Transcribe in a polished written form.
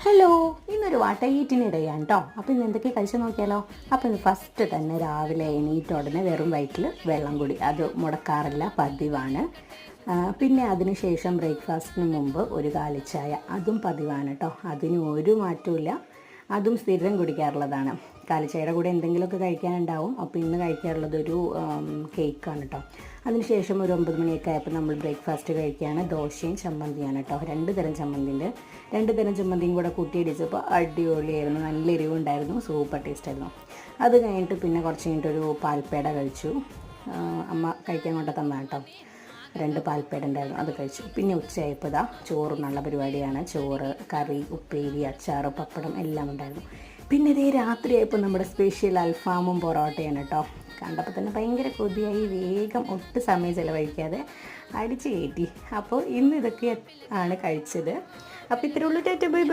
Hello, ഇന്നൊരു വട്ടയീറ്റിനിടയാണ് കേട്ടോ. അപ്പോൾ ഇന്ന് എന്തൊക്കെ കഴിച്ച് നോക്കിയാലോ. അപ്പോൾ ഇന്ന് ഫസ്റ്റ് തന്നെ രാവിലെ എണീറ്റ ഉടനെ വെറും വയറ്റിൽ വെള്ളം കുടി, അത് മുടക്കാറില്ല, പതിവാണ്. പിന്നെ അതിനുശേഷം ബ്രേക്ക്ഫാസ്റ്റിന് മുമ്പ് ഒരു കാലിച്ചായ, അതും പതിവാണ് കേട്ടോ. അതിന് ഒരു മാറ്റമില്ല, അതും സ്ഥിരം കുടിക്കാറുള്ളതാണ്. കാലിച്ചായയുടെ കൂടെ എന്തെങ്കിലുമൊക്കെ കഴിക്കാനുണ്ടാവും. അപ്പോൾ ഇന്ന് കഴിക്കാറുള്ളത് ഒരു കേക്കാണ് കേട്ടോ. അതിനുശേഷം ഒരു 9 മണിയൊക്കെ ആയപ്പോൾ നമ്മൾ ബ്രേക്ക്ഫാസ്റ്റ് കഴിക്കുകയാണ്. ദോശയും ചമ്മന്തിയാണ് കേട്ടോ. 2 തരം ചമ്മന്തിയുണ്ട്. 2 തരം ചമ്മന്തിയും കൂടെ കൂട്ടിയിടിച്ചപ്പോൾ അടിപൊളിയായിരുന്നു, നല്ല എരിവുണ്ടായിരുന്നു, സൂപ്പർ ടേസ്റ്റായിരുന്നു. അത് കഴിഞ്ഞിട്ട് പിന്നെ കുറച്ച് കഴിഞ്ഞിട്ടൊരു പാൽപ്പേട കഴിച്ചു. അമ്മ കഴിക്കാൻ കൊണ്ട് തന്നാണ് കേട്ടോ. 2 പാൽപ്പേട ഉണ്ടായിരുന്നു, അത് കഴിച്ചു. പിന്നെ ഉച്ചയായപ്പോൾ ഇതാ ചോറുന്നുള്ള പരിപാടിയാണ്. ചോറ്, കറി, ഉപ്പേരി, അച്ചാറ്, പപ്പടം എല്ലാം ഉണ്ടായിരുന്നു. പിന്നെ ഇതേ രാത്രിയായപ്പോൾ നമ്മുടെ സ്പെഷ്യൽ അൽഫാമും പൊറോട്ടയാണ് കേട്ടോ. കണ്ടപ്പോൾ തന്നെ ഭയങ്കര കൊതിയായി, വേഗം ഒട്ടും സമയം ചിലവഴിക്കാതെ അടിച്ച് കയറ്റി. അപ്പോൾ ഇന്ന് ഇതൊക്കെ ആണ് കഴിച്ചത്. അപ്പോൾ ഇത്രയേ ഉള്ളൂ. Tata bye bye.